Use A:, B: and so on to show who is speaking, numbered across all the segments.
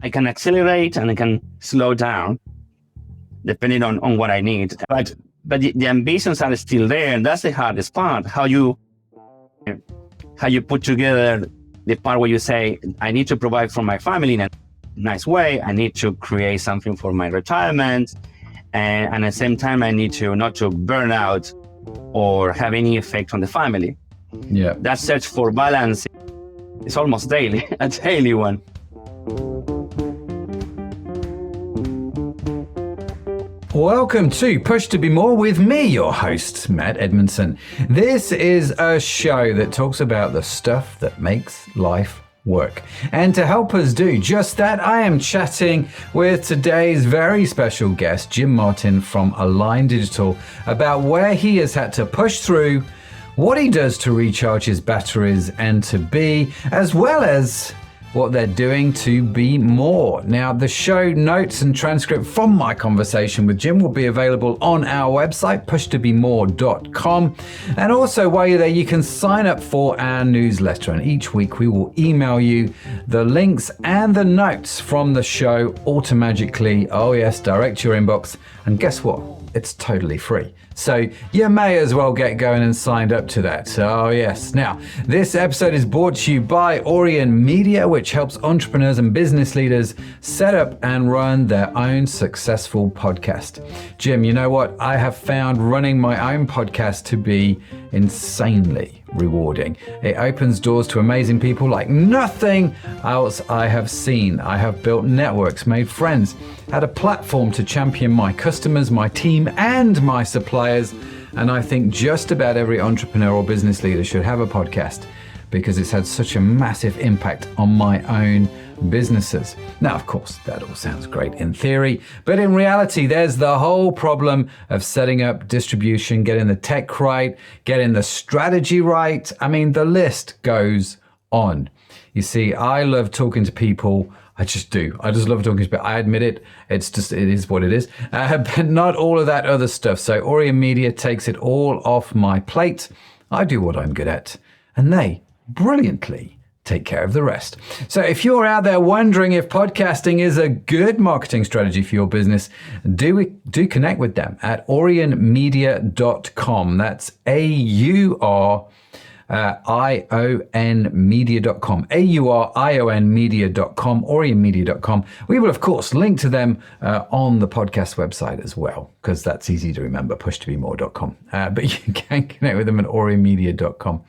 A: I can accelerate and I can slow down depending on what I need. But the ambitions are still there, and that's the hardest part. How you put together the part where you say, I need to provide for my family in a nice way. I need to create something for my retirement. And at the same time, I need to not to burn out or have any effect on the family.
B: Yeah.
A: That search for balance is almost daily, a daily one.
B: Welcome to Push to Be More with me, your host, Matt Edmondson. This is a show that talks about the stuff that makes life work. And to help us do just that, I am chatting with today's very special guest, Jim Martin from Align Digital, about where he has had to push through, what he does to recharge his batteries and to be, as well as what they're doing to be more. Now, the show notes and transcript from my conversation with Jim will be available on our website, pushtobemore.com. And also, while you're there, you can sign up for our newsletter. And each week we will email you the links and the notes from the show automatically. Oh yes, direct to your inbox. And guess what? It's totally free. So you may as well get going and signed up to that. Oh yes. Now, this episode is brought to you by Orion Media, which helps entrepreneurs and business leaders set up and run their own successful podcast. Jim, you know what? I have found running my own podcast to be insanely rewarding. It opens doors to amazing people like nothing else I have seen. I have built networks, made friends, had a platform to champion my customers, my team, and my suppliers. And I think just about every entrepreneur or business leader should have a podcast because it's had such a massive impact on my own businesses. Now, of course, that all sounds great in theory, but in reality, there's the whole problem of setting up distribution, getting the tech right, getting the strategy right. I mean, the list goes on. You see, I love talking to people. I just do. I just love talking to people. I admit it. It is what it is. But not all of that other stuff. So Orion Media takes it all off my plate. I do what I'm good at, and they brilliantly take care of the rest. So if you're out there wondering if podcasting is a good marketing strategy for your business, do connect with them at aurionmedia.com. That's AURION media.com, AURION media.com, aurionmedia.com. We will, of course, link to them on the podcast website as well, because that's easy to remember, pushtobemore.com. But you can connect with them at aurionmedia.com.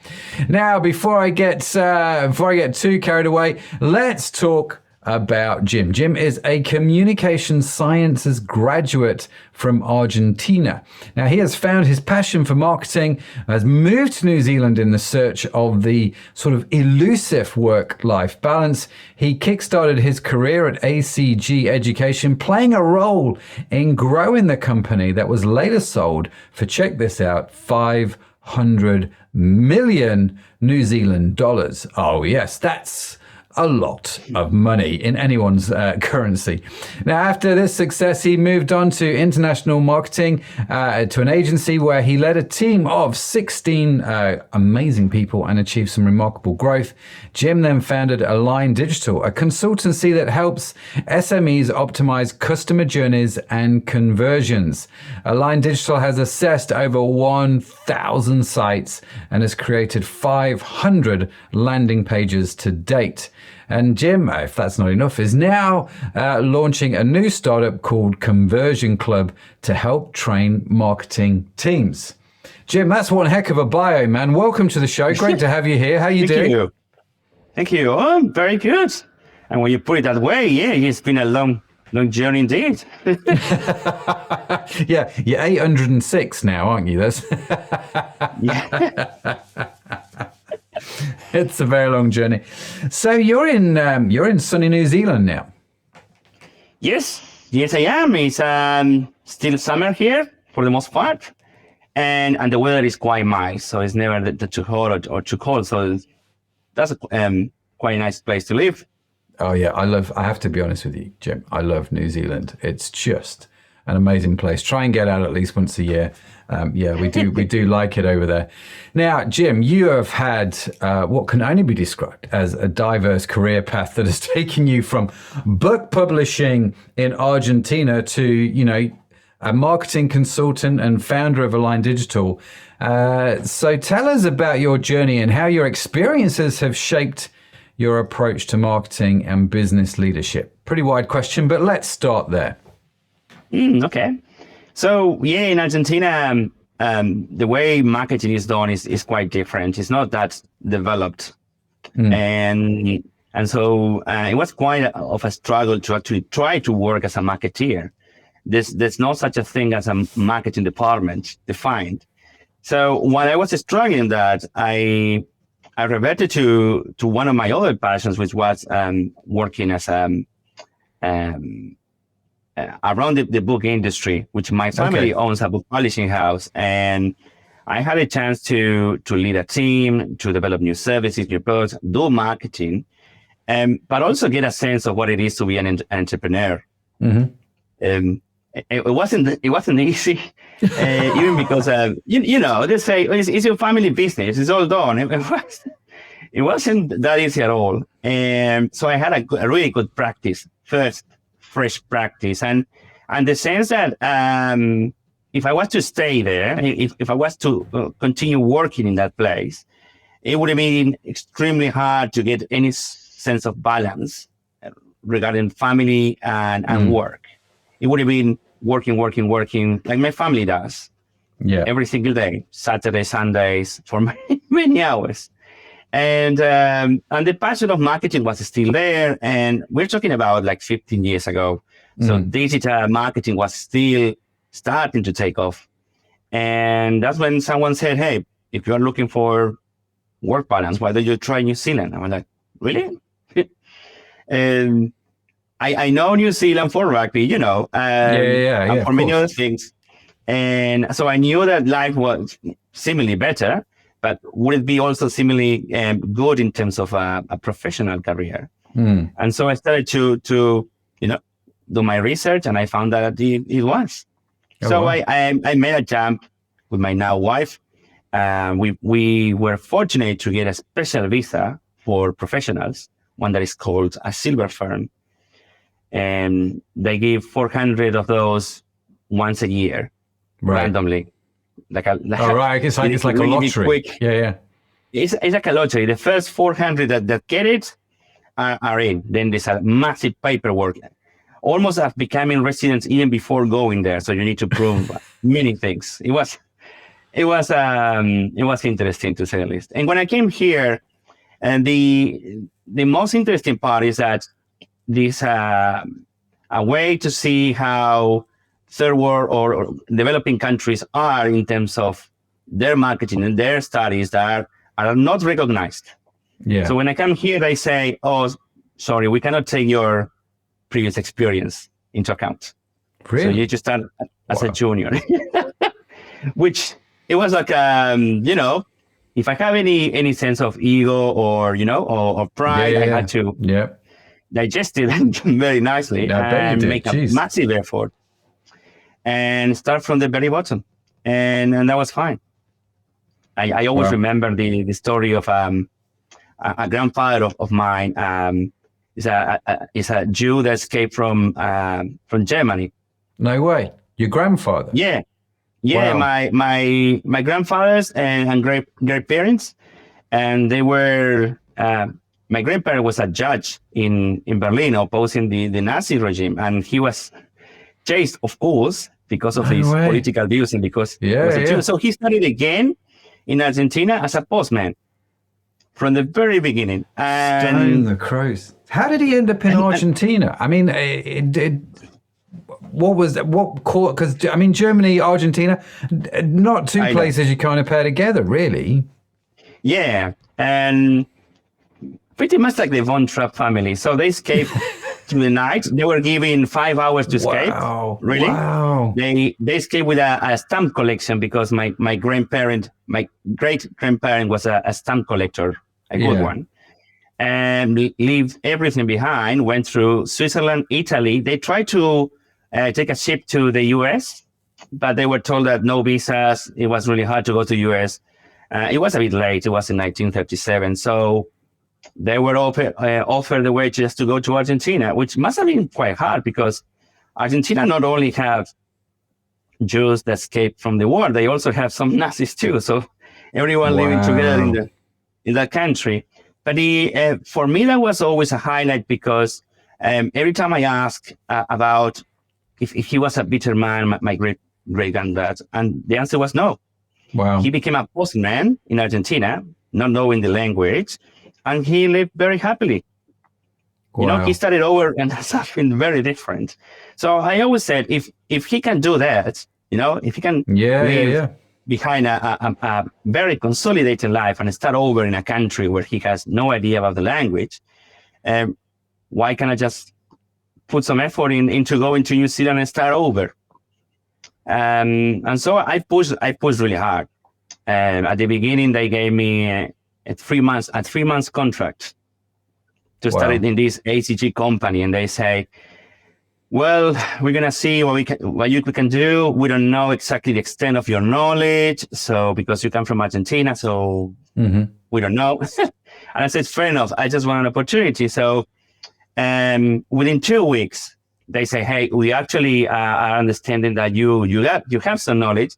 B: Now, before I get too carried away, let's talk about Jim. Jim is a communication sciences graduate from Argentina. Now, he has found his passion for marketing, has moved to New Zealand in the search of the sort of elusive work-life balance. He kickstarted his career at ACG Education, playing a role in growing the company that was later sold for, check this out, 500 million New Zealand dollars. Oh yes, that's a lot of money in anyone's currency. Now, after this success, he moved on to international marketing to an agency where he led a team of 16 amazing people and achieved some remarkable growth. Jim then founded Align Digital, a consultancy that helps SMEs optimize customer journeys and conversions. Align Digital has assessed over 1,000 sites and has created 500 landing pages to date. And Jim, if that's not enough, is now launching a new startup called Conversion Club to help train marketing teams. Jim, that's one heck of a bio, man. Welcome to the show. Great to have you here. How you doing?
A: Thank you. Oh, very good. And when you put it that way, yeah, it's been a long journey indeed.
B: Yeah, you're 806 now, aren't you? That's
A: Yeah.
B: It's a very long journey. So you're in sunny New Zealand now.
A: Yes, I am. It's still summer here for the most part, and the weather is quite mild, so it's never too hot or too cold. So that's quite a nice place to live.
B: Oh yeah, I have to be honest with you, Jim. I love New Zealand. It's just an amazing place. Try and get out at least once a year. We do like it over there. Now, Jim, you have had what can only be described as a diverse career path that has taken you from book publishing in Argentina to, a marketing consultant and founder of Align Digital. So tell us about your journey and how your experiences have shaped your approach to marketing and business leadership. Pretty wide question, but let's start there.
A: Okay. So in Argentina, the way marketing is done is quite different. It's not that developed. And so it was quite of a struggle to actually try to work as a marketeer. There's no such a thing as a marketing department defined. So while I was struggling that, I reverted to one of my other passions, which was working as around the book industry, which my family owns a book publishing house, and I had a chance to lead a team, to develop new services, new products, do marketing, but also get a sense of what it is to be an entrepreneur. It wasn't easy, even because they say it's your family business, it's all done. It wasn't that easy at all, and so I had a really good practice first. Fresh practice, and the sense that if I was to stay there, if I was to continue working in that place, it would have been extremely hard to get any sense of balance regarding family and work. It would have been working like my family does, every single day, Saturday, Sundays, for many hours. And the passion of marketing was still there. And we're talking about like 15 years ago. So digital marketing was still starting to take off. And that's when someone said, hey, if you're looking for work balance, why don't you try New Zealand? I was like, really? And I know New Zealand for rugby, and for many other things. And so I knew that life was similarly better, but would it be also similarly good in terms of a professional career? And so I started to do my research, and I found that it was. I made a jump with my now wife. We were fortunate to get a special visa for professionals, one that is called a silver firm. And they give 400 of those once a year, randomly.
B: It's like a lottery.
A: Quick.
B: Yeah.
A: It's like a lottery. The first 400 that get it are in. Then there's a massive paperwork, almost as becoming residents even before going there. So you need to prove many things. It was interesting to say the least. And when I came here, and the most interesting part is that this a way to see how third world or developing countries are in terms of their marketing and their studies that are not recognized. So when I come here, they say, oh, sorry, we cannot take your previous experience into account. Really? So you just start as a junior, which it was like, if I have any sense of ego or pride, I had to digest it very nicely and make a massive effort and start from the very bottom. And that was fine. I always remember the story of a grandfather of mine. Is a Jew that escaped from Germany. No way.
B: Your grandfather?
A: Yeah. Wow. My grandfathers and great parents, and they were. My grandparent was a judge in Berlin opposing the Nazi regime, and he was chased, of course, because of his political views and because he was a Jew. So he studied again in Argentina as a postman from the very beginning.
B: Stone the crows. How did he end up in Argentina? I mean, because Germany, Argentina, not two places you kind of pair together, really.
A: Yeah, and pretty much like the Von Trapp family. So they escaped to the night. They were given 5 hours to escape.
B: Wow.
A: Really?
B: Wow.
A: They escaped with a stamp collection because my great grandparent was a stamp collector, a good one. And left everything behind, went through Switzerland, Italy. They tried to take a ship to the US, but they were told that no visas. It was really hard to go to US. It was a bit late. It was in 1937. So they were offered the way just to go to Argentina, which must have been quite hard because Argentina not only have Jews that escaped from the war, they also have some Nazis too. So everyone living together in that country. But for me, that was always a highlight because every time I asked about if he was a bitter man, my great granddad, and the answer was no.
B: Wow.
A: He became a postman in Argentina, not knowing the language, and he lived very happily. Wow. He started over and something very different. So I always said, if he can do that, if he can live behind a very consolidated life and start over in a country where he has no idea about the language, why can't I just put some effort into going to New Zealand and start over? And so I pushed really hard. At the beginning, they gave me a 3 months contract to start in this ACG company, and they say, well, we're gonna see what you can do. We don't know exactly the extent of your knowledge, so because you come from Argentina, so we don't know. And I said, fair enough. I just want an opportunity. So within 2 weeks, they say, hey, we actually are understanding that you have some knowledge.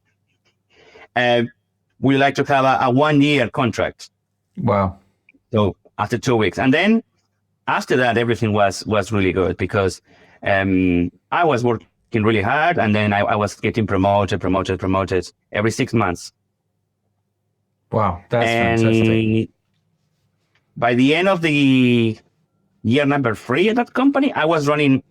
A: We like to have a 1 year contract.
B: Wow.
A: So after 2 weeks, and then after that, everything was really good because I was working really hard, and then I was getting promoted every 6 months.
B: Wow, that's fantastic.
A: By the end of the year number 3 at that company, I was running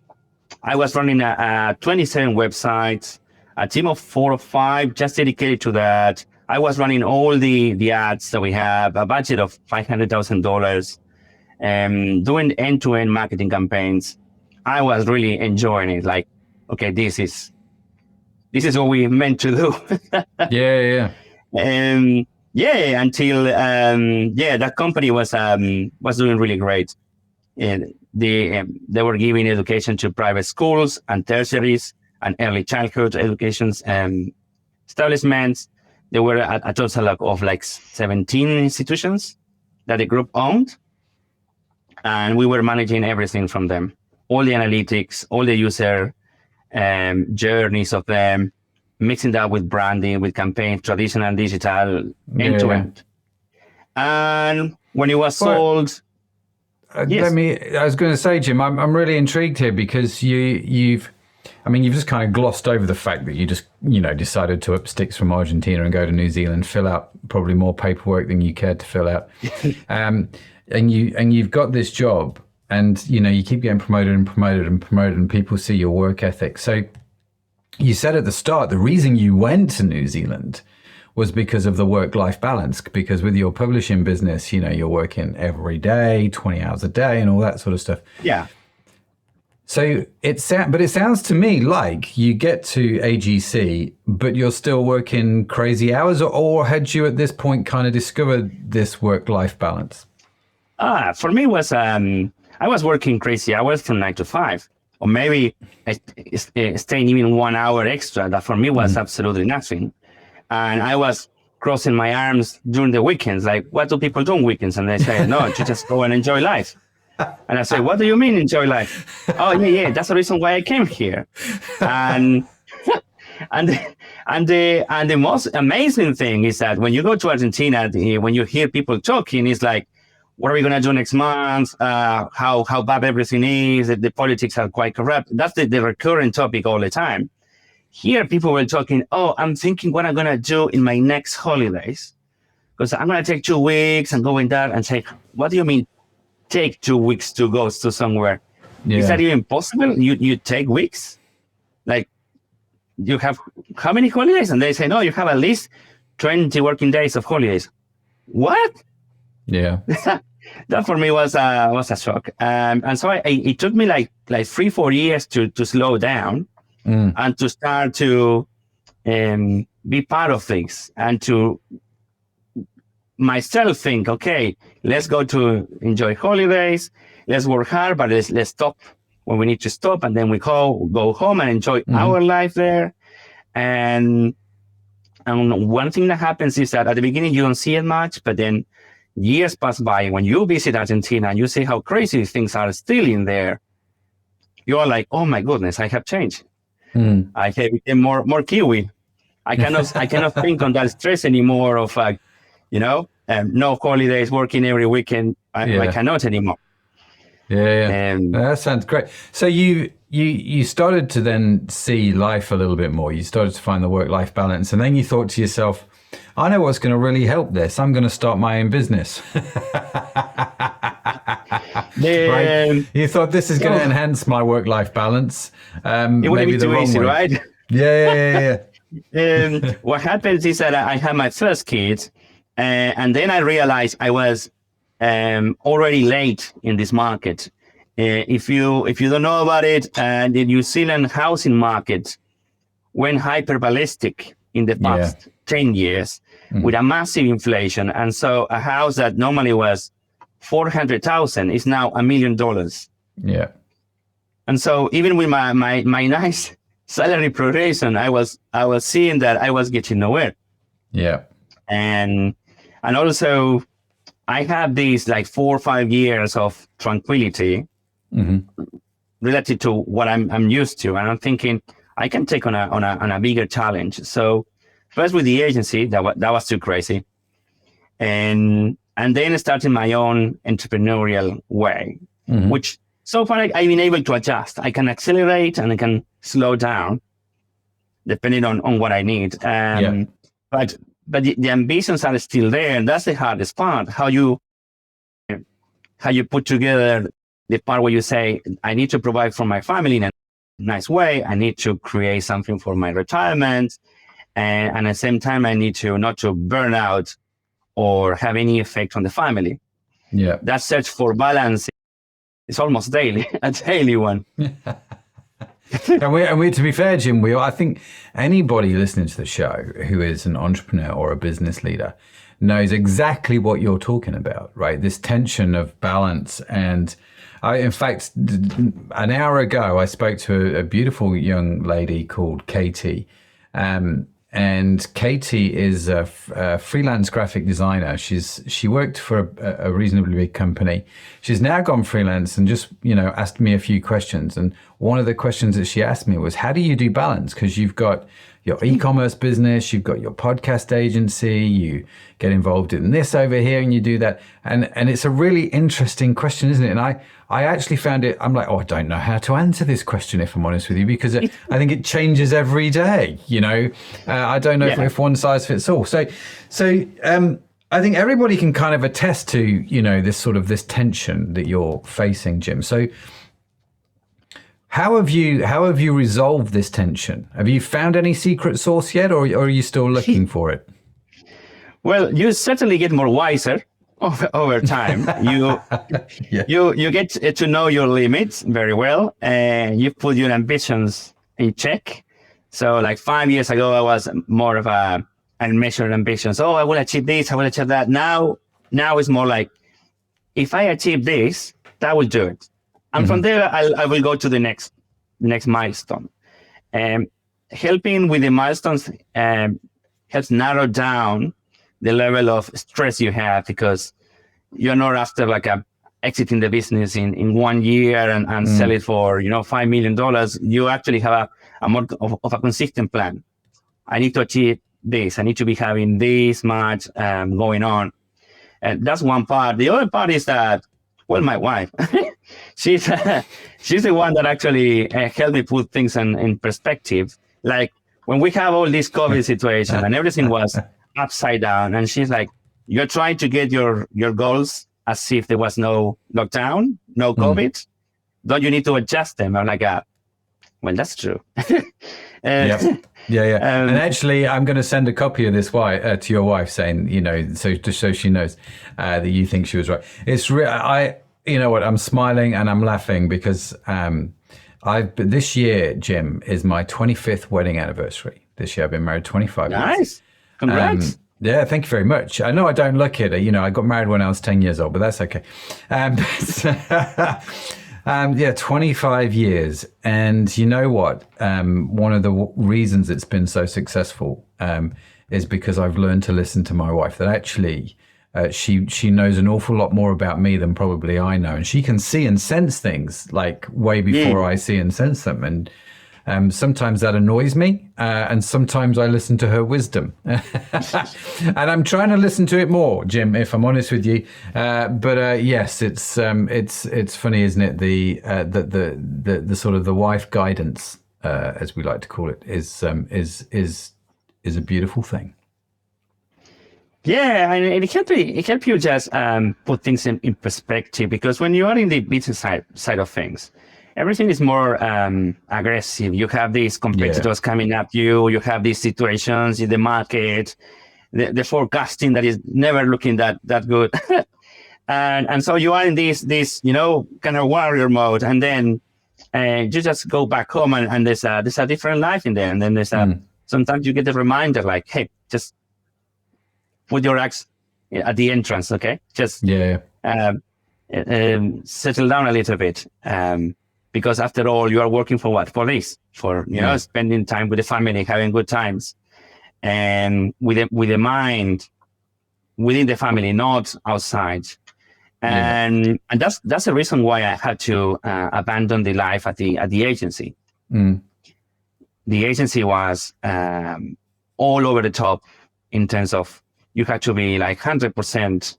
A: 27 websites, a team of 4 or 5 just dedicated to that. I was running all the ads that we have, a budget of $500,000, doing end-to-end marketing campaigns. I was really enjoying it. Like, okay, this is what we meant to do.
B: Yeah.
A: Until that company was doing really great. And they were giving education to private schools and tertiaries and early childhood education establishments. There were a total of like 17 institutions that the group owned, and we were managing everything from them, all the analytics, all the user journeys of them, mixing that with branding, with campaigns, traditional and digital, end to end. And when it was sold,
B: I was going to say, Jim, I'm really intrigued here because you've just kind of glossed over the fact that you just, decided to up sticks from Argentina and go to New Zealand, fill out probably more paperwork than you cared to fill out. And you've got this job, and, you keep getting promoted and people see your work ethic. So you said at the start, the reason you went to New Zealand was because of the work-life balance, because with your publishing business, you're working every day, 20 hours a day and all that sort of stuff.
A: Yeah.
B: So it sounds to me like you get to AGC, but you're still working crazy hours, or had you at this point kind of discovered this work-life balance?
A: For me, I was working crazy hours from 9 to 5, or maybe staying even 1 hour extra. That for me was absolutely nothing. And I was crossing my arms during the weekends. Like, what do people do on weekends? And they say, no, you just go and enjoy life. And I say, what do you mean enjoy life? Oh, yeah, that's the reason why I came here. And the most amazing thing is that when you go to Argentina, when you hear people talking, it's like, what are we going to do next month? How bad everything is. The politics are quite corrupt. That's the recurring topic all the time. Here, people were talking, oh, I'm thinking what I'm going to do in my next holidays, because I'm going to take 2 weeks and go in there and say, what do you mean take 2 weeks to go to somewhere? Yeah. Is that even possible? You take weeks? Like, you have how many holidays? And they say, no, you have at least 20 working days of holidays. What?
B: Yeah.
A: That for me was a shock. And so it took me like 3-4 years to slow down and to start to be part of things, and to myself think, okay, let's go to enjoy holidays, let's work hard, but let's stop when we need to stop, and then we go home and enjoy our life there. And one thing that happens is that at the beginning you don't see it much, but then years pass by. When you visit Argentina and you see how crazy things are still in there, you are like, oh my goodness, I have changed. I have become more Kiwi. I cannot think on that stress anymore of no holidays, working every weekend. I cannot anymore.
B: That sounds great. So you started to then see life a little bit more. You started to find the work-life balance, and then you thought to yourself, I know what's going to really help this. I'm going to start my own business. Right? You thought this is going to enhance my work-life balance.
A: It wouldn't be too easy, right?
B: Yeah.
A: What happens is that I had my first kid, and then I realized I was already late in this market. If you don't know about it, the New Zealand housing market went hyper ballistic in the past 10 years with a massive inflation. And so a house that normally was $400,000 is now $1 million.
B: Yeah.
A: And so even with my nice salary progression, I was seeing that I was getting nowhere.
B: Yeah.
A: And also I had these like 4 or 5 years of tranquility related to what I'm used to. And I'm thinking I can take on a bigger challenge. So first with the agency, that was too crazy. And then starting my own entrepreneurial way, which so far I've been able to adjust. I can accelerate and I can slow down depending on what I need. But the ambitions are still there, and that's the hardest part. How you put together the part where you say, I need to provide for my family in a nice way. I need to create something for my retirement. And at the same time, I need to not to burn out or have any effect on the family.
B: Yeah.
A: That search for balance is almost daily, a daily one.
B: And we, to be fair, Jim, I think anybody listening to the show who is an entrepreneur or a business leader knows exactly what you're talking about, right? This tension of balance. And in fact, an hour ago, I spoke to a beautiful young lady called Katie. And Katie is a freelance graphic designer. She worked for a reasonably big company. She's now gone freelance and just, asked me a few questions. And one of the questions that she asked me was, how do you do balance? Because you've got your e-commerce business, you've got your podcast agency, you get involved in this over here and you do that. And it's a really interesting question, isn't it? And I actually found it, I'm like, I don't know how to answer this question, if I'm honest with you, because I think it changes every day. I don't know if one size fits all. So I think everybody can kind of attest to, this tension that you're facing, Jim. So how have you resolved this tension? Have you found any secret sauce yet, or are you still looking for it?
A: Well, you certainly get more wiser over time. You get to know your limits very well, and you put your ambitions in check. So like 5 years ago, I was more of unmeasured ambitions. Oh, I will achieve this, I will achieve that. Now it's more like, if I achieve this, that will do it. And from there, I will go to the next milestone. Helping with the milestones helps narrow down the level of stress you have, because you're not after exiting the business in 1 year and sell it for $5 million. You actually have a more of a consistent plan. I need to achieve this. I need to be having this much going on. And that's one part. The other part is that, well, my wife, she's the one that actually helped me put things in perspective. Like when we have all this COVID situation and everything was upside down, and she's like, you're trying to get your goals as if there was no lockdown, no COVID. Don't you need to adjust them? I'm like, well, that's true.
B: Yeah. And actually, I'm going to send a copy of this to your wife, saying, so she knows that you think she was right. It's I'm smiling and I'm laughing because this year, Jim, is my 25th wedding anniversary. This year, I've been married 25 years.
A: Nice. Congrats.
B: Yeah, thank you very much. I know I don't look it. I got married when I was 10 years old, but that's okay. Yeah, 25 years. And you know what? One of the reasons it's been so successful is because I've learned to listen to my wife, that actually she knows an awful lot more about me than probably I know. And she can see and sense things like way before I see and sense them. And sometimes that annoys me, and sometimes I listen to her wisdom, and I'm trying to listen to it more, Jim, if I'm honest with you. But yes, it's funny, isn't it? The sort of the wife guidance, as we like to call it, is a beautiful thing.
A: Yeah, and it helps you just put things in perspective, because when you are in the business side of things, everything is more aggressive. You have these competitors coming up you have these situations in the market, the forecasting that is never looking that good. and so you are in this kind of warrior mode, and then you just go back home and there's a different life in there. And then there's sometimes you get a reminder like, hey, just put your axe at the entrance, okay? Just settle down a little bit. Because after all, you are working for what? For this, for spending time with the family, having good times, and with the mind within the family, not outside. And that's the reason why I had to abandon the life at the agency. The agency was all over the top in terms of you had to be like 100%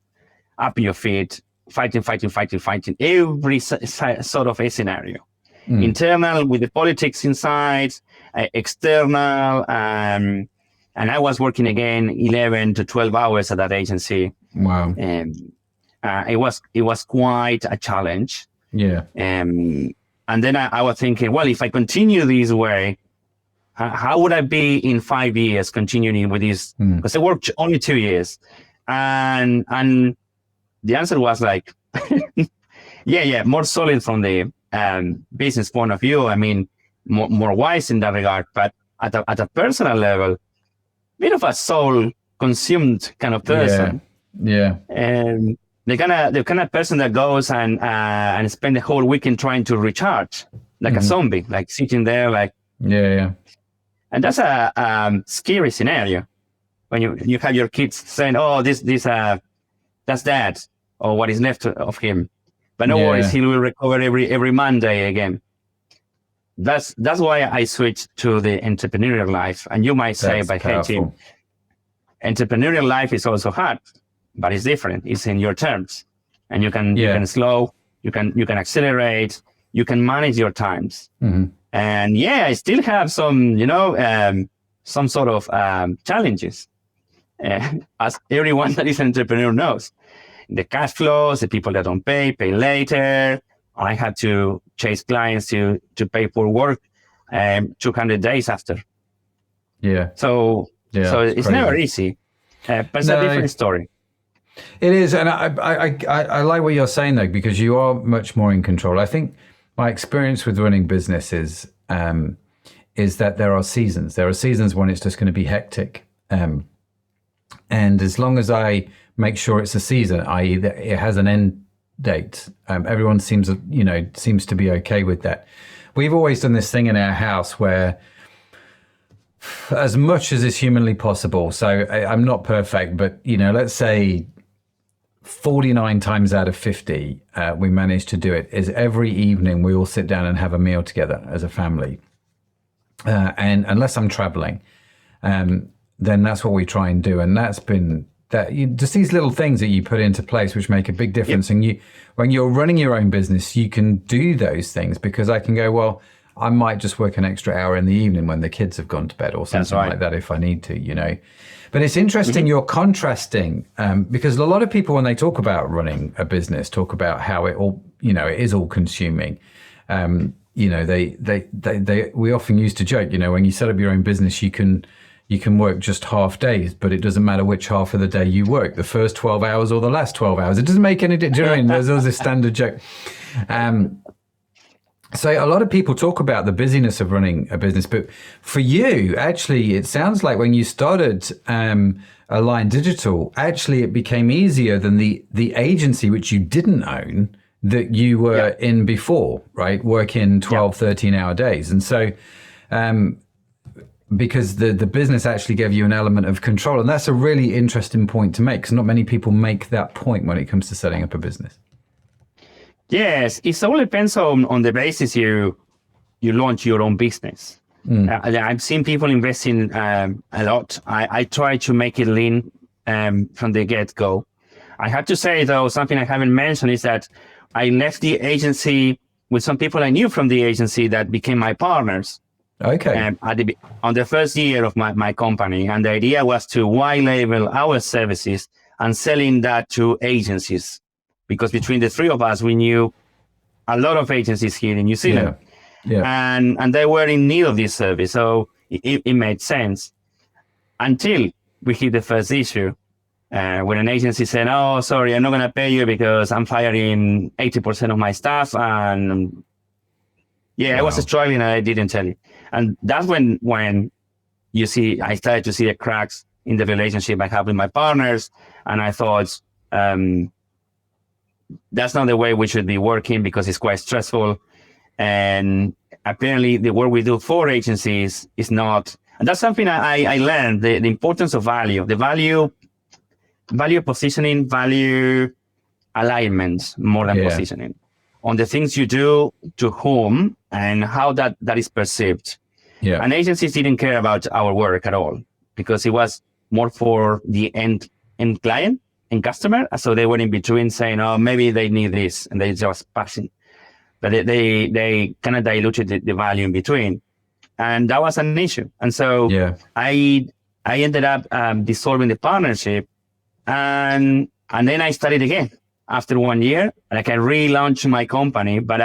A: up your feet, fighting every sort of a scenario. Internal with the politics inside, external, and I was working again 11 to 12 hours at that agency.
B: Wow.
A: It was quite a challenge.
B: Yeah.
A: And then I was thinking, well, if I continue this way, how would I be in 5 years continuing with this? Because I worked only 2 years. And the answer was like, more solid from the business point of view. I mean, more wise in that regard, but at a personal level, bit of a soul consumed kind of person. And the kind of person that goes and spend the whole weekend trying to recharge, like a zombie, like sitting there, like And that's a scary scenario when you have your kids saying, "Oh, that's dad," or what is left of him. But no worries, he will recover every Monday again. That's why I switched to the entrepreneurial life. And you might say, "But hey, Tim, entrepreneurial life is also hard, but it's different. It's in your terms, and you can slow, you can accelerate, you can manage your times." And I still have some sort of challenges, as everyone that is an entrepreneur knows. The cash flows, the people that don't pay later. I had to chase clients to pay for work 200 days after. So it's crazy. Never easy, but it's a different story.
B: It is, and I like what you're saying though, because you are much more in control. I think my experience with running businesses is that there are seasons. There are seasons when it's just going to be hectic, and as long as I make sure it's a season, i.e., that it has an end date, everyone seems to be okay with that. We've always done this thing in our house where, as much as is humanly possible, so I'm not perfect, but let's say 49 times out of 50, we managed to do it, is every evening we all sit down and have a meal together as a family. And unless I'm traveling, then that's what we try and do. And that's been just these little things that you put into place, which make a big difference. And when you're running your own business, you can do those things, because I can go, well, I might just work an extra hour in the evening when the kids have gone to bed or something like that if I need to, But it's interesting you're contrasting, because a lot of people, when they talk about running a business, talk about how it all, it is all consuming. We often used to joke, when you set up your own business, you can work just half days, but it doesn't matter which half of the day you work, the first 12 hours or the last 12 hours. It doesn't make any difference. Do you know what I mean? There's a standard joke. So a lot of people talk about the busyness of running a business, but for you, actually, it sounds like when you started Align Digital, actually it became easier than the agency, which you didn't own, that you were in before, right? Working 12, 13-hour days. And so because the business actually gave you an element of control. And that's a really interesting point to make, because not many people make that point when it comes to setting up a business.
A: Yes, it all depends on the basis you launch your own business. I've seen people investing a lot. I try to make it lean from the get-go. I have to say, though, something I haven't mentioned is that I left the agency with some people I knew from the agency that became my partners.
B: Okay.
A: On the first year of my company. And the idea was to white label our services and selling that to agencies. Because between the three of us, we knew a lot of agencies here in New Zealand. And they were in need of this service. So it made sense until we hit the first issue. When an agency said, "Oh, sorry, I'm not going to pay you because I'm firing 80% of my staff." And I was struggling and I didn't tell you. And that's when I started to see the cracks in the relationship I have with my partners. And I thought, that's not the way we should be working, because it's quite stressful. And apparently the work we do for agencies is not, and that's something I learned, the importance of value, the value positioning, value alignment more than positioning on the things you do, to whom, and how that is perceived. And agencies didn't care about our work at all, because it was more for the end client and customer. So they were in between saying, "Oh, maybe they need this," and they just passing. But they kind of diluted the value in between. And that was an issue. And so I ended up dissolving the partnership. And then I started again after 1 year. Like, I relaunched my company, but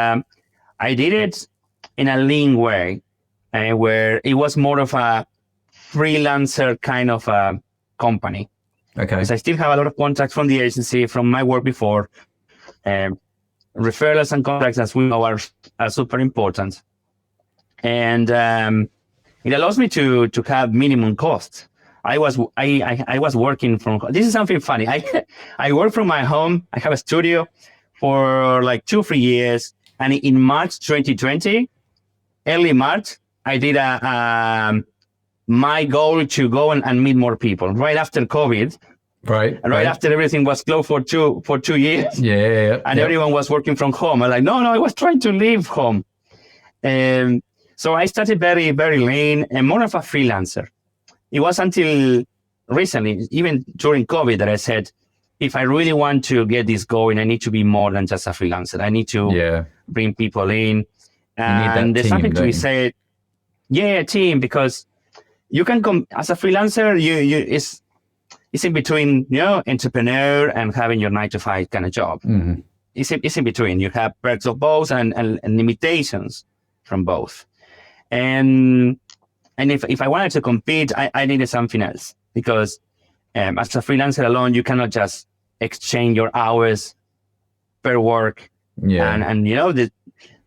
A: I did it in a lean way, where it was more of a freelancer kind of a company.
B: Okay.
A: Because I still have a lot of contacts from the agency, from my work before. Referrals and contacts, as we know, are super important. And it allows me to have minimum costs. I was working from, this is something funny. I work from my home. I have a studio for like 2-3 years. And in March 2020, early March, I did my goal to go and meet more people right after COVID.
B: Right.
A: Right after everything was closed for 2 years. And everyone was working from home. I'm like, no, I was trying to leave home. So I started very, very lean and more of a freelancer. It was until recently, even during COVID, that I said, if I really want to get this going, I need to be more than just a freelancer. I need to bring people in. And there's something to be said. Team, because you can come as a freelancer, it's in between, entrepreneur and having your 9-to-5 kind of job. Mm-hmm. It's in between. You have perks of both and limitations from both. And if I wanted to compete, I needed something else, because as a freelancer alone, you cannot just exchange your hours per work. And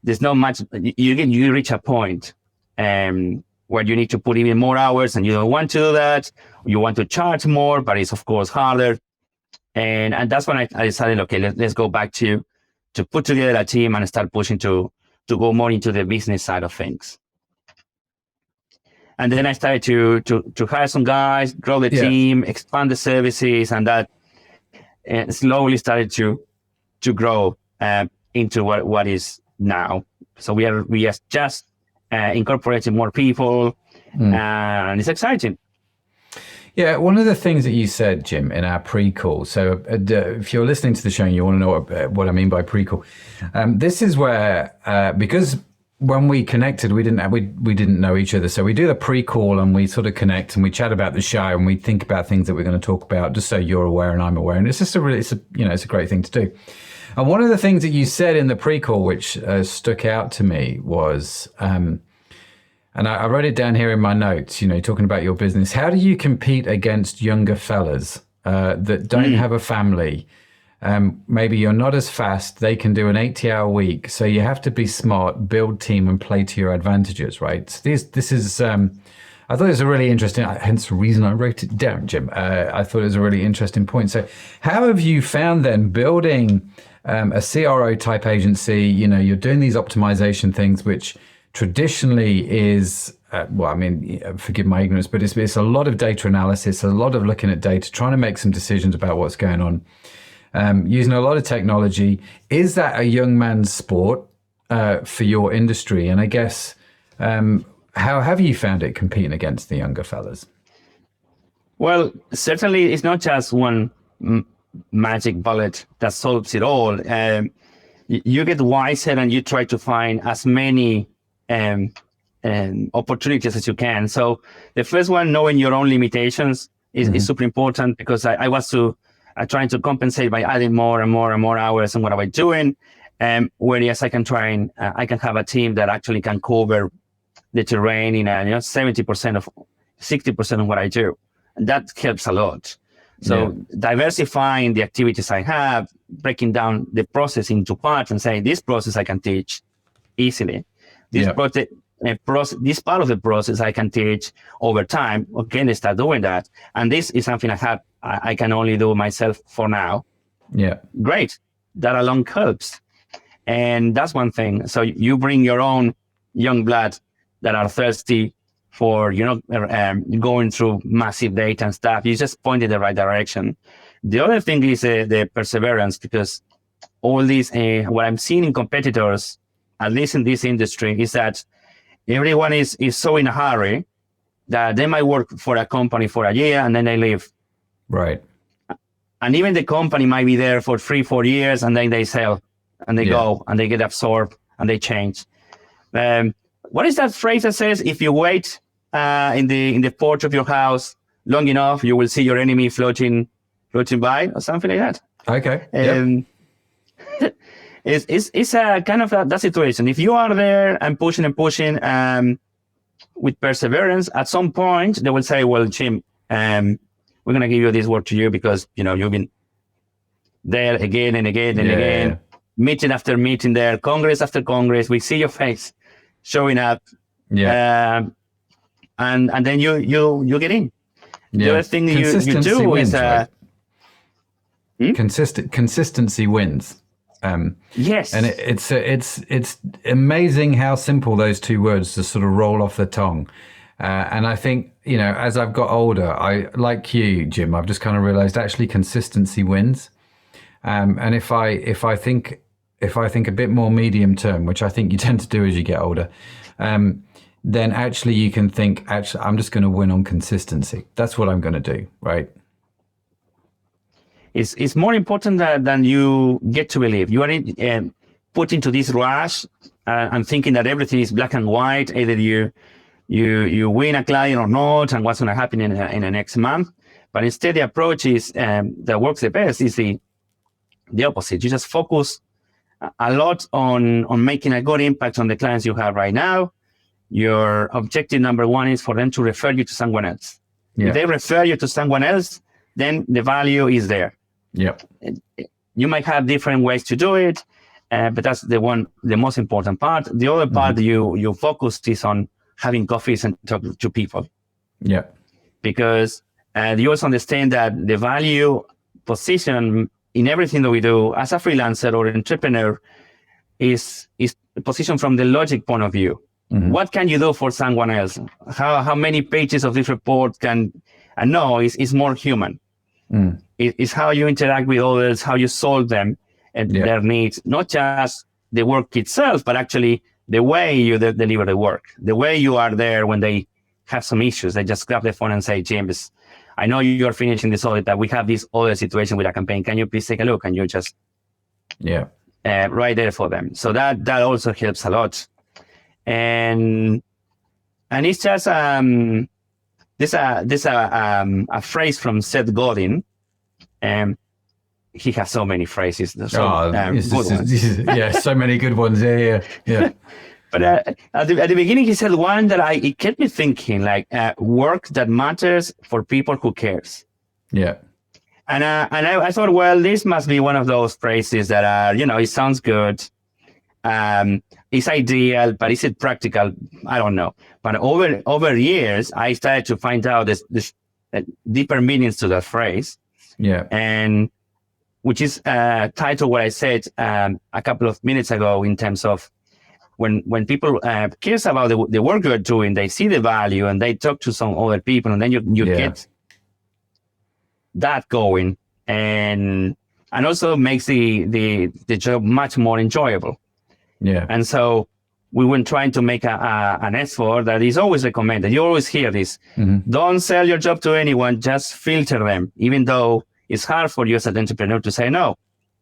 A: there's not much. You reach a point where you need to put even more hours, and you don't want to do that. You want to charge more, but it's of course harder. And that's when I decided, okay, let's go back to put together a team and start pushing to go more into the business side of things. And then I started to hire some guys, grow the team, expand the services, and that slowly started to grow into what is now. So we are just incorporating more people, and it's exciting.
B: Yeah, one of the things that you said, Jim, in our pre-call, so if you're listening to the show and you want to know what I mean by pre-call, this is where, because when we connected, we didn't know each other. So we do the pre-call and we sort of connect and we chat about the show and we think about things that we're going to talk about, just so you're aware and I'm aware. And it's just it's a great thing to do. And one of the things that you said in the pre-call, which stuck out to me, was, and I wrote it down here in my notes, talking about your business. How do you compete against younger fellas that don't have a family? Maybe you're not as fast. They can do an 80-hour week. So you have to be smart, build team, and play to your advantages, right? So this is, I thought it was a really interesting, hence the reason I wrote it down, Jim. I thought it was a really interesting point. So how have you found then building a CRO type agency, you're doing these optimization things, which traditionally is, forgive my ignorance, but it's a lot of data analysis, a lot of looking at data, trying to make some decisions about what's going on, using a lot of technology. Is that a young man's sport for your industry? And I guess, how have you found it competing against the younger fellas?
A: Well, certainly it's not just one magic bullet that solves it all. You get wiser and you try to find as many opportunities as you can. So the first one, knowing your own limitations is super important, because I was trying to compensate by adding more and more and more hours on what I was doing. Whereas I can I can have a team that actually can cover the terrain in 70% of 60% of what I do. And that helps a lot. So diversifying the activities I have, breaking down the process into parts and saying, this process I can teach easily. This part of the process I can teach over time. Okay, they start doing that. And this is something I can only do myself for now.
B: Yeah. Great.
A: That alone helps. And that's one thing. So you bring your own young blood that are thirsty for, going through massive data and stuff. You just point in the right direction. The other thing is the perseverance, because all these, what I'm seeing in competitors, at least in this industry, is that everyone is so in a hurry that they might work for a company for a year and then they leave.
B: Right.
A: And even the company might be there for 3-4 years and then they sell and they go and they get absorbed and they change. What is that phrase that says, if you wait in the porch of your house long enough, you will see your enemy floating by, or something like that?
B: Okay.
A: It's a kind of that situation. If you are there and pushing with perseverance, at some point they will say, well, Jim, we're going to give you this work to you because, you've been there again and again and again, meeting after meeting there, Congress after Congress. We see your face showing up. And then you get in. The other thing you do
B: wins,
A: is
B: right? Consistency wins.
A: Yes,
B: and it's amazing how simple those two words just sort of roll off the tongue. And I think, as I've got older, I, like you, Jim, I've just kind of realized actually consistency wins. And if I think a bit more medium term, which I think you tend to do as you get older, then actually you can think, I'm just going to win on consistency. That's what I'm going to do, right?
A: It's more important than you get to believe. You are put into this rush and thinking that everything is black and white. Either you win a client or not, and what's going to happen in the next month. But instead, the approach is that works the best is the opposite. You just focus a lot on making a good impact on the clients you have right now. Your objective number one is for them to refer you to someone else. If they refer you to someone else, then the value is there. You might have different ways to do it, but that's the most important part. The other part you focus is on having coffees and talk to people. Because you also understand that the value position in everything that we do as a freelancer or entrepreneur is positioned from the logic point of view. What can you do for someone else? How many pages of this report can? And no, it's more human. It's how you interact with others, how you solve them and their needs, not just the work itself, but actually the way you deliver the work, the way you are there when they have some issues. They just grab the phone and say, James, I know you're finishing this audit, but we have this other situation with a campaign. Can you please take a look? And you just right there for them. So that also helps a lot. And it's just there's a phrase from Seth Godin. He has so many phrases. So many good ones. Yeah. But at the beginning, he said one that it kept me thinking, like work that matters for people who cares. And I thought, well, this must be one of those phrases that are, it sounds good. It's ideal, but is it practical? I don't know. But over years, I started to find out this deeper meanings to that phrase. And which is tied to what I said a couple of minutes ago in terms of when people cares about the work you're doing, they see the value and they talk to some other people, and then you get that going, and also makes the job much more enjoyable.
B: Yeah.
A: And so we were trying to make an effort that is always recommended. You always hear this.
B: Mm-hmm.
A: Don't sell your job to anyone, just filter them, even though it's hard for you as an entrepreneur to say no.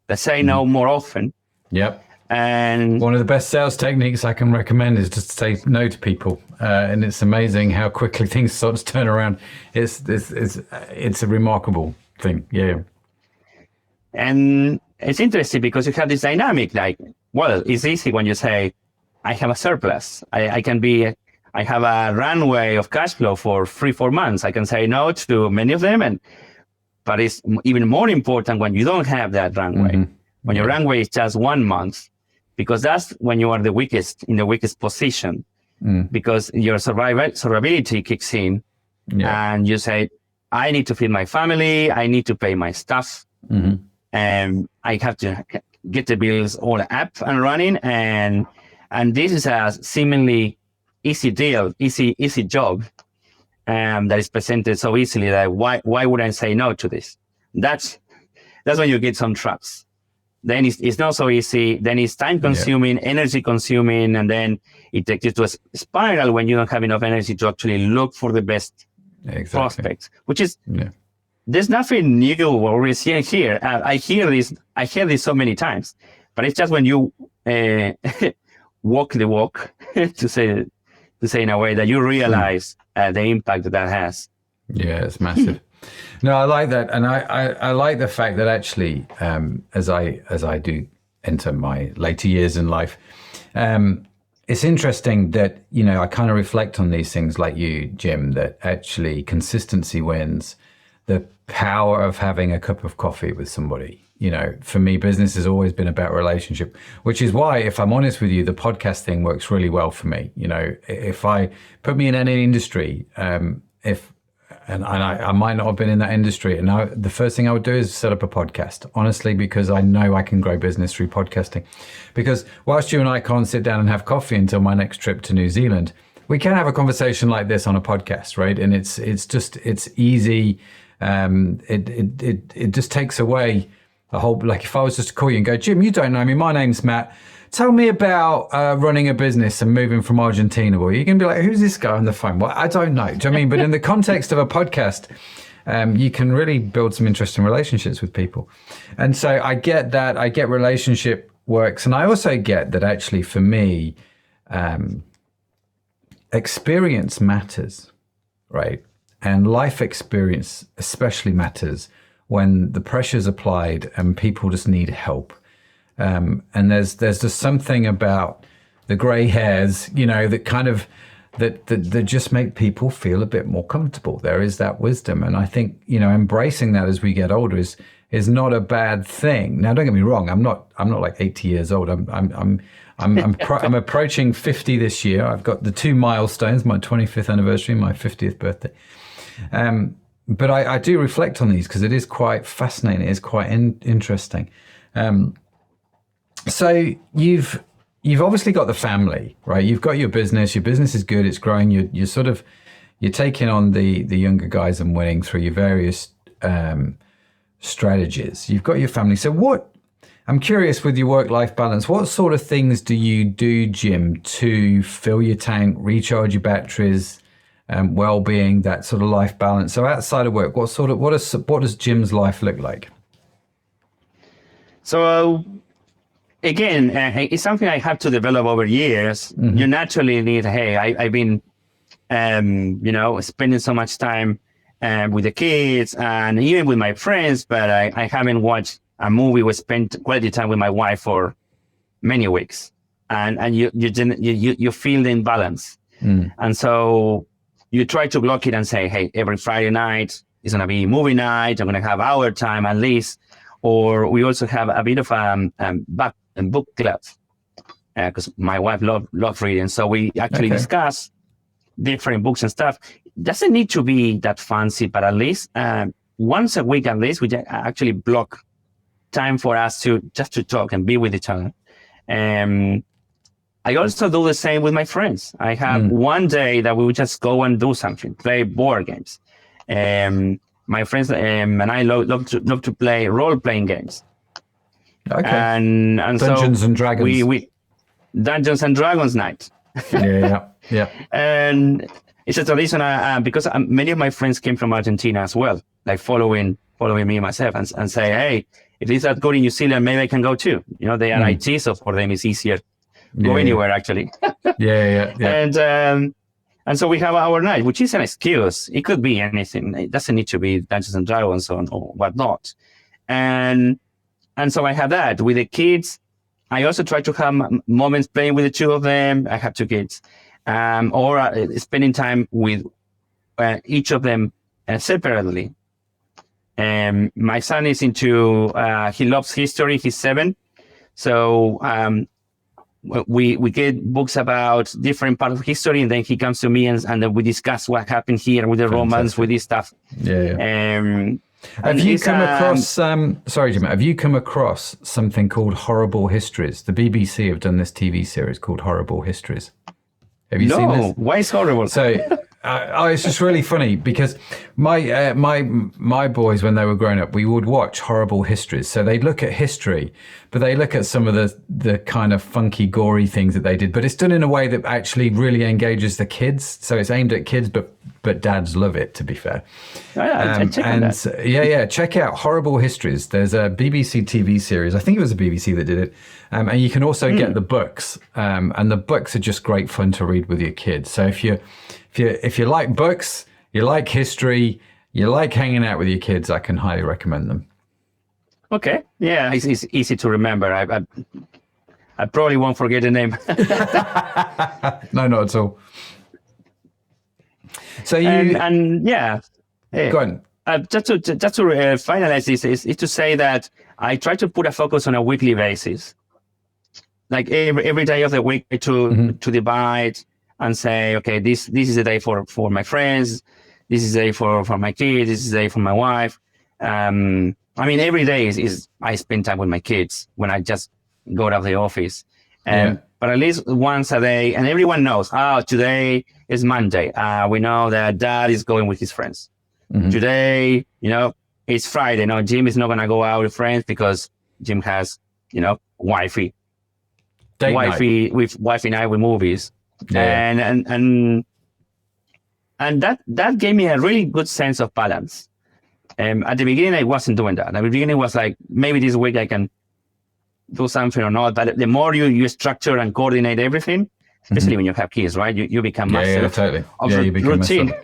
A: Let's say no more often.
B: Yep.
A: And
B: one of the best sales techniques I can recommend is just to say no to people, and it's amazing how quickly things sort of turn around. It's a remarkable thing. Yeah.
A: And it's interesting because you have this dynamic. Like, well, it's easy when you say, I have a surplus. I have a runway of cash flow for 3-4 months. I can say no to many of them, but it's even more important when you don't have that runway. Mm-hmm. When your runway is just 1 month. Because that's when you are in the weakest position, because your survivability kicks in, and you say, I need to feed my family, I need to pay my stuff, and I have to get the bills all up and running, and this is a seemingly easy deal, easy job, that is presented so easily that why would I say no to this? That's when you get some traps. Then it's not so easy. Then it's time consuming, energy consuming, and then it takes you to a spiral when you don't have enough energy to actually look for the best prospects. Which is there's nothing new what we're seeing here. I hear this so many times, but it's just when you walk the walk to say in a way that you realize the impact that has.
B: Yeah, it's massive. No, I like that, and I like the fact that actually, as I do enter my later years in life, it's interesting that I kind of reflect on these things like you, Jim. That actually consistency wins. The power of having a cup of coffee with somebody. For me, business has always been about relationship, which is why, if I'm honest with you, the podcast thing works really well for me. If I put me in any industry, And I might not have been in that industry. And now the first thing I would do is set up a podcast, honestly, because I know I can grow business through podcasting. Because whilst you and I can't sit down and have coffee until my next trip to New Zealand, we can have a conversation like this on a podcast, right? And it's easy. It just takes away a whole, like if I was just to call you and go, Jim, you don't know me, my name's Matt. Tell me about running a business and moving from Argentina. Well, you can be like, who's this guy on the phone? Well, I don't know. Do you know what I mean? But in the context of a podcast, you can really build some interesting relationships with people. And so I get that. I get relationship works. And I also get that actually for me, experience matters, right? And life experience especially matters when the pressure's applied and people just need help. And there's just something about the gray hairs, that kind of that just make people feel a bit more comfortable. There is that wisdom, and I think embracing that as we get older is not a bad thing. Now, don't get me wrong, I'm not like 80 years old. I'm approaching 50 this year. I've got the 2 milestones: my 25th anniversary, my 50th birthday. But I do reflect on these because it is quite fascinating. It is quite interesting. So you've obviously got the family, right? You've got your business. Your business is good. It's growing. You're taking on the younger guys and winning through your various strategies. You've got your family. So I'm curious with your work-life balance, what sort of things do you do, Jim, to fill your tank, recharge your batteries, well-being, that sort of life balance? So outside of work, what does Jim's life look like?
A: So again, it's something I have to develop over years. Mm-hmm. You naturally need, I've been, spending so much time with the kids and even with my friends, but I haven't watched a movie or spent quality time with my wife for many weeks. And you feel the imbalance. Mm. And so you try to block it and say, hey, every Friday night is going to be movie night. I'm going to have our time at least. Or we also have a bit of a book club because my wife loves reading. So we actually discuss different books and stuff. It doesn't need to be that fancy, but at least once a week, at least, we actually block time for us to talk and be with each other. I also do the same with my friends. I have one day that we would just go and do something, play board games. My friends and I love to play role-playing games.
B: Okay.
A: And
B: Dungeons
A: so
B: and Dragons.
A: We Dungeons and Dragons night.
B: Yeah.
A: And it's a tradition because many of my friends came from Argentina as well, like following me myself and say, hey, if it's that good in New Zealand, maybe I can go too. You know, they are IT, so for them it's easier to go anywhere actually.
B: Yeah.
A: And so we have our night, which is an excuse. It could be anything. It doesn't need to be Dungeons and Dragons or whatnot. And so I have that with the kids. I also try to have moments playing with the two of them. I have two kids, or spending time with each of them separately. My son is into, he loves history. He's 7. So, we get books about different parts of history, and then he comes to me and then we discuss what happened here with the Romans, with this stuff.
B: Have you come across, sorry, Jim, have you come across something called Horrible Histories? The BBC have done this TV series called Horrible Histories. Have you seen this?
A: No, why is horrible?
B: So, it's just really funny because my boys, when they were growing up, we would watch Horrible Histories. So they'd look at history, but they look at some of the kind of funky, gory things that they did. But it's done in a way that actually really engages the kids. So it's aimed at kids, but dads love it, to be fair. Check out Horrible Histories. There's a BBC TV series. I think it was a BBC that did it. And you can also get the books. And the books are just great fun to read with your kids. So if you like books, you like history, you like hanging out with your kids, I can highly recommend them.
A: Okay. Yeah, it's easy to remember. I probably won't forget the name.
B: No, not at all. So you
A: go
B: on.
A: Just to finalize this is to say that I try to put a focus on a weekly basis, like every day of the week to divide and say, okay, this is the day for my friends, this is the day for my kids, this is the day for my wife. Every day is I spend time with my kids when I just go out of the office. But at least once a day, and everyone knows, today is Monday. We know that Dad is going with his friends. Today, it's Friday. No, Jim is not going to go out with friends because Jim has, wifey night with movies. And that gave me a really good sense of balance. At the beginning, I wasn't doing that. At the beginning, it was like, maybe this week I can do something or not. But the more you structure and coordinate everything, especially when you have kids, right? You become master of
B: you become
A: routine.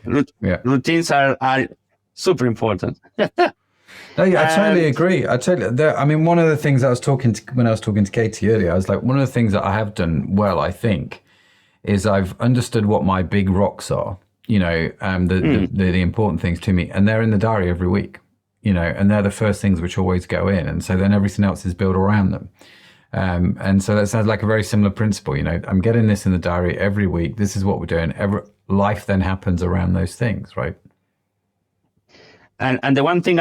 A: Routines are super important.
B: No, I totally agree. One of the things when I was talking to Katie earlier, I was like, one of the things that I have done well, I think, is I've understood what my big rocks are, the important things to me, and they're in the diary every week, and they're the first things which always go in. And so then everything else is built around them. And so that sounds like a very similar principle. I'm getting this in the diary every week. This is what we're doing. Life then happens around those things, right?
A: And the one thing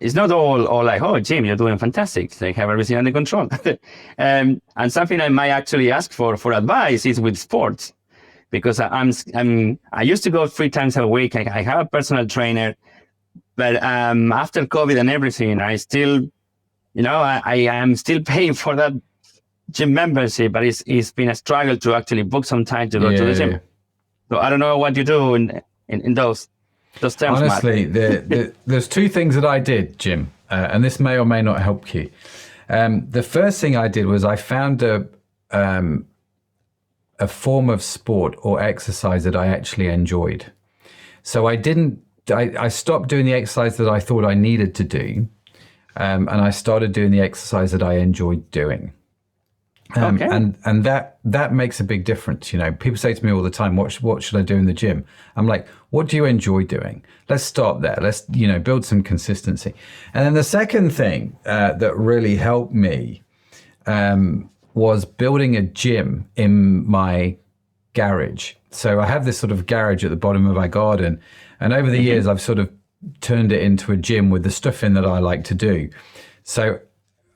A: it's not all like, oh, Jim, you're doing fantastic. They have everything under control. And something I might actually ask for advice is with sports, because I used to go 3 times a week. I have a personal trainer, but after COVID and everything, I still, I am still paying for that gym membership, but it's been a struggle to actually book some time to go to the gym. Yeah. So I don't know what you do in those terms.
B: Honestly, there's 2 things that I did, Jim, and this may or may not help you. The first thing I did was I found a form of sport or exercise that I actually enjoyed. So I stopped doing the exercise that I thought I needed to do, and I started doing the exercise that I enjoyed doing. And that makes a big difference. People say to me all the time, what should I do in the gym? I'm like, what do you enjoy doing? Let's start there. Let's, build some consistency. And then the second thing that really helped me was building a gym in my garage. So I have this sort of garage at the bottom of my garden. And over the years, I've sort of turned it into a gym with the stuff in that I like to do. So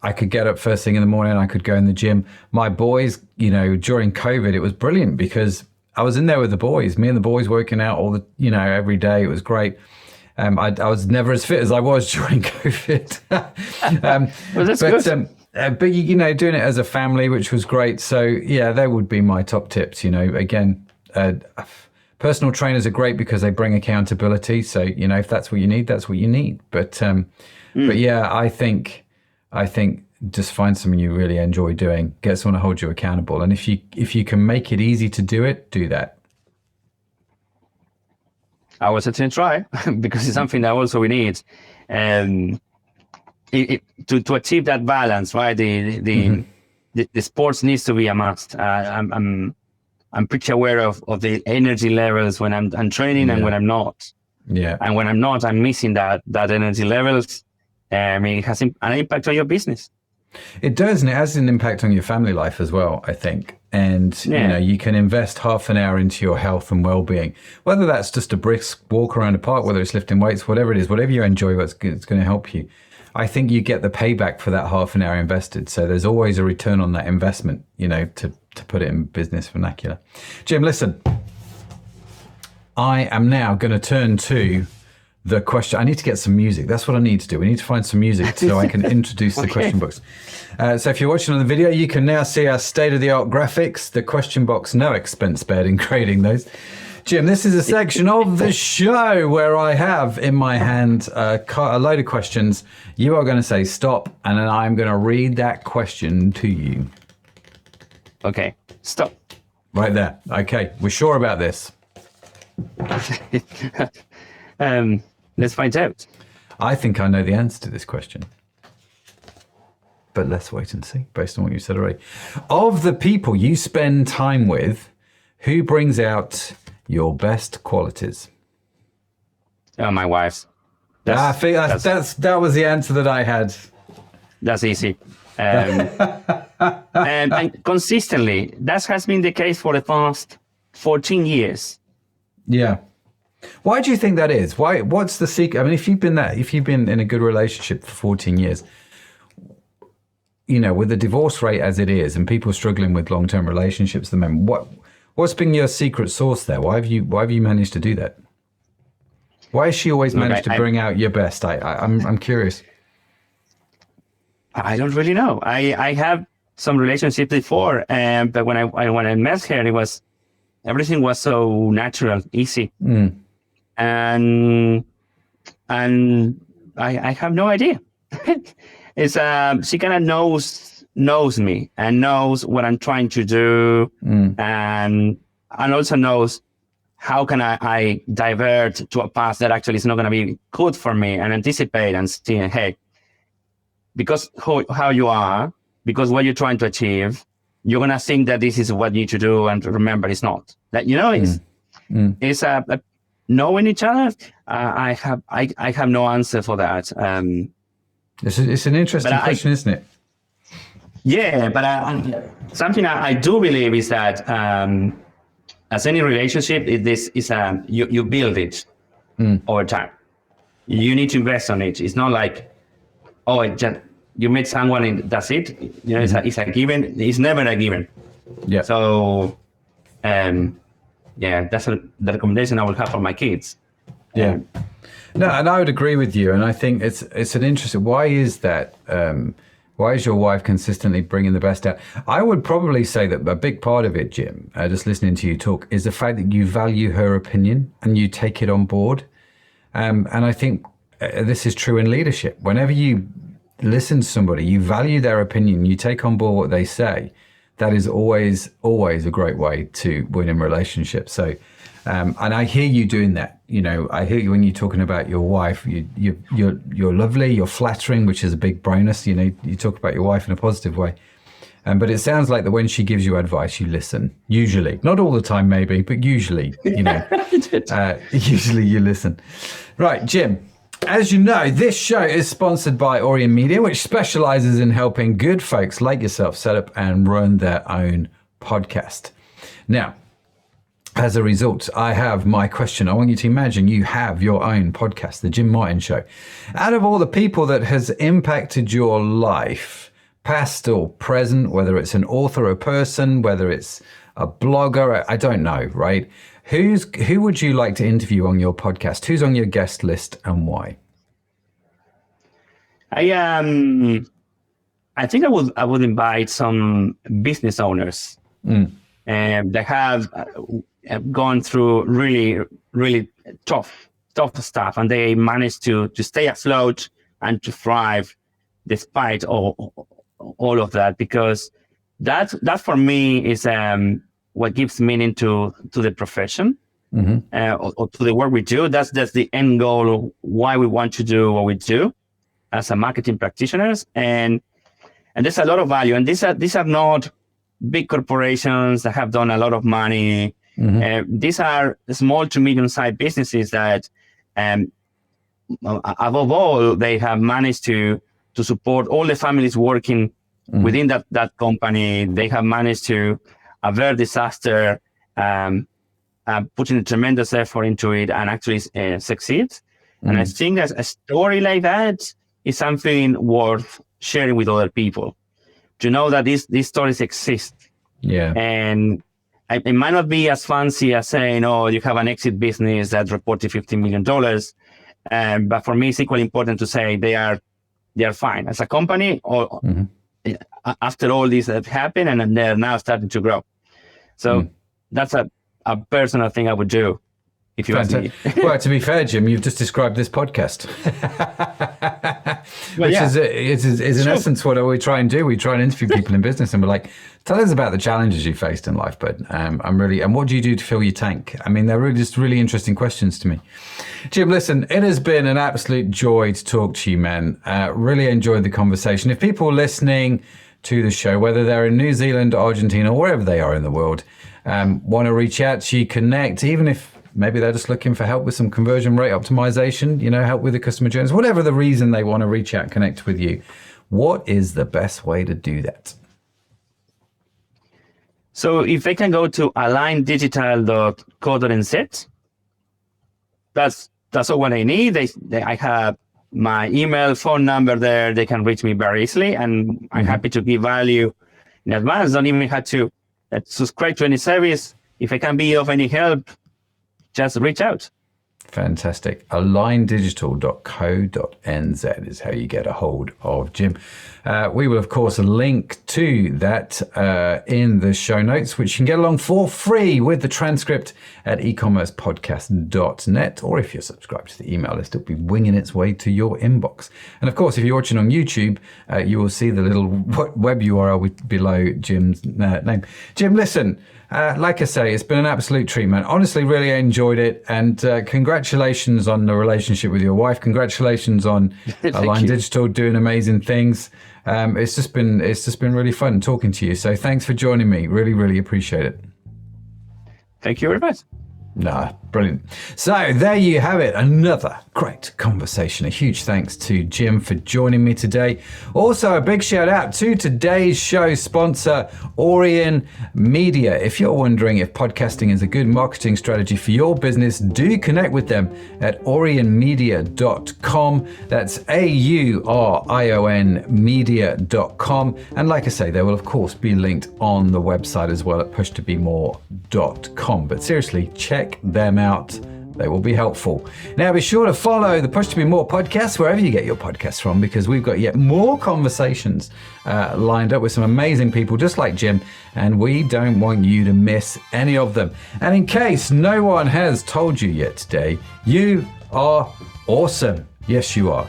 B: I could get up first thing in the morning. I could go in the gym. My boys, during COVID, it was brilliant because I was in there with the boys, me and the boys working out all the, every day. It was great. I was never as fit as I was during COVID.
A: Well, that's good.
B: But doing it as a family, which was great. So yeah, they would be my top tips. Again, personal trainers are great because they bring accountability. So if that's what you need, that's what you need. But yeah, I think just find something you really enjoy doing. Get someone to hold you accountable, and if you can make it easy to do it, do that.
A: I will certainly try because it's something that also we need. To achieve that balance, right? The sports needs to be a must. I'm pretty aware of the energy levels when I'm training and when I'm not.
B: Yeah.
A: And when I'm not, I'm missing that energy levels. It has an impact on your business.
B: It does, and it has an impact on your family life as well, I think. And you can invest half an hour into your health and well-being, whether that's just a brisk walk around the park, whether it's lifting weights, whatever it is, whatever you enjoy, it's going to help you. I think you get the payback for that half an hour invested. So there's always a return on that investment, to put it in business vernacular. Jim, listen, I am now going to turn to the question. I need to get some music. That's what I need to do. We need to find some music so I can introduce the question box. So if you're watching on the video, you can now see our state-of-the-art graphics, the question box, no expense spared in creating those. Jim, this is a section of the show where I have in my hand a load of questions. You are going to say stop, and then I'm going to read that question to you.
A: Okay, stop.
B: Right there. Okay, we're sure about this.
A: Let's find out.
B: I think I know the answer to this question. But let's wait and see, based on what you said already. Of the people you spend time with, who brings out your best qualities?
A: My wife.
B: That was the answer that I had.
A: That's easy. And consistently, that has been the case for the past 14 years.
B: Yeah. Why do you think that is? Why? What's the secret? I mean, if you've been in a good relationship for 14 years, with the divorce rate as it is, and people struggling with long-term relationships at the moment, what's been your secret sauce there? Why have you managed to do that? Why has she always managed to bring out your best? I'm curious.
A: I don't really know. I have some relationships before, but when I met her, everything was so natural, easy. And I have no idea. It's she kind of knows me and knows what I'm trying to do, and also knows how can I divert to a path that actually is not going to be good for me, and anticipate and see, hey, because how you are, because what you're trying to achieve, you're going to think that this is what you need to do, and remember, it's not. That it's knowing each other. I have no answer for that.
B: It's an interesting question, isn't it?
A: Yeah, but something I do believe is that as any relationship, you build it over time. You need to invest on it. It's not like, you meet someone and that's it. It's a given. It's never a given.
B: Yeah.
A: So, that's the recommendation I will have for my kids.
B: Yeah. No, and I would agree with you. And I think it's an interesting. Why is that? Why is your wife consistently bringing the best out? I would probably say that a big part of it, Jim, just listening to you talk, is the fact that you value her opinion and you take it on board. And I think this is true in leadership. Whenever you listen to somebody, you value their opinion, you take on board what they say. That is always a great way to win in relationships. So, and I hear you doing that. I hear you when you're talking about your wife. You're lovely. You're flattering, which is a big bonus. You talk about your wife in a positive way. But it sounds like that when she gives you advice, you listen. Usually, not all the time, maybe, but usually, usually you listen. Right, Jim. As you know, this show is sponsored by Orion Media, which specializes in helping good folks like yourself set up and run their own podcast. Now, as a result, I have my question. I want you to imagine you have your own podcast, The Jim Martin Show. Out of all the people that has impacted your life, past or present, whether it's an author or a person, whether it's a blogger, I don't know, right? Who would you like to interview on your podcast? Who's on your guest list and why?
A: I think I would invite some business owners that have gone through really tough stuff, and they managed to stay afloat and to thrive despite all of that, because that for me is what gives meaning to the profession, or to the work we do. That's the end goal of why we want to do what we do as a marketing practitioners, and there's a lot of value. And these are not big corporations that have done a lot of money. These are small to medium-sized businesses that, above all, they have managed to support all the families working within that company. They have managed to avert disaster, putting a tremendous effort into it, and actually succeed. And I think that a story like that is something worth sharing with other people, to know that these stories exist. Yeah. And it might not be as fancy as saying, oh, you have an exit business that reported $15 million. But for me, it's equally important to say they are fine as a company, or after all this that happened, and they're now starting to grow. So that's a personal thing I would do, if you ask me.
B: Well, to be fair, Jim, you've just described this podcast. Which is in essence what we try and do. We try and interview people in business, and we're like, tell us about the challenges you faced in life, but and what do you do to fill your tank? I mean, they're really interesting questions to me. Jim, listen, it has been an absolute joy to talk to you, man. Really enjoyed the conversation. If people listening to the show, whether they're in New Zealand, Argentina, or wherever they are in the world, want to reach out to you, connect, even if maybe they're just looking for help with some conversion rate optimization, help with the customer journeys, whatever the reason they want to reach out, connect with you, what is the best way to do that?
A: So if they can go to aligndigital.co.nz, that's all what I need. I have my email, phone number there. They can reach me very easily, and I'm happy to give value in advance. Don't even have to subscribe to any service. If I can be of any help, just reach out.
B: Fantastic. aligndigital.co.nz is how you get a hold of Jim. We will, of course, link to that in the show notes, which you can get along for free with the transcript at ecommercepodcast.net, or if you're subscribed to the email list, it'll be winging its way to your inbox. And of course, if you're watching on YouTube, you will see the little web URL below Jim's name. Jim, listen, like I say, it's been an absolute treat, man. Honestly, really enjoyed it. And congratulations on the relationship with your wife. Congratulations on Align Digital doing amazing things. It's just been really fun talking to you. So thanks for joining me. Really, really appreciate it.
A: Thank you very much.
B: Brilliant. So there you have it. Another great conversation. A huge thanks to Jim for joining me today. Also, a big shout out to today's show sponsor, Orion Media. If you're wondering if podcasting is a good marketing strategy for your business, do connect with them at orionmedia.com. That's AURION media.com. And like I say, they will of course be linked on the website as well at pushtobemore.com. But seriously, check them out. They will be helpful. Now, be sure to follow the Push to Be More podcast wherever you get your podcasts from, because we've got yet more conversations lined up with some amazing people just like Jim, and we don't want you to miss any of them. And in case no one has told you yet today, you are awesome. Yes, you are.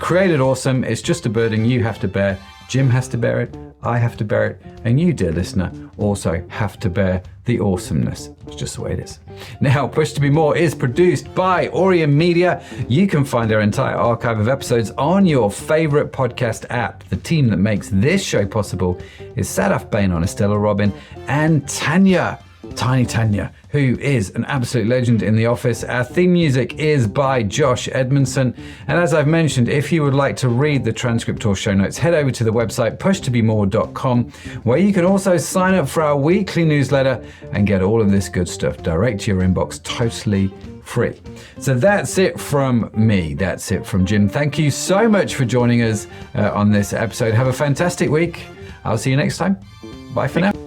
B: Created awesome. It's just a burden you have to bear. Jim has to bear it, I have to bear it, and you, dear listener, also have to bear the awesomeness. It's just the way it is. Now, Push to Be More is produced by Orion Media. You can find our entire archive of episodes on your favorite podcast app. The team that makes this show possible is Sadaf Bain, Estella Robin, and Tanya, Tiny Tanya, who is an absolute legend in the office. Our theme music is by Josh Edmondson. And as I've mentioned, if you would like to read the transcript or show notes, head over to the website pushtobemore.com, where you can also sign up for our weekly newsletter and get all of this good stuff direct to your inbox totally free. So that's it from me. That's it from Jim. Thank you so much for joining us on this episode. Have a fantastic week. I'll see you next time. Bye for now.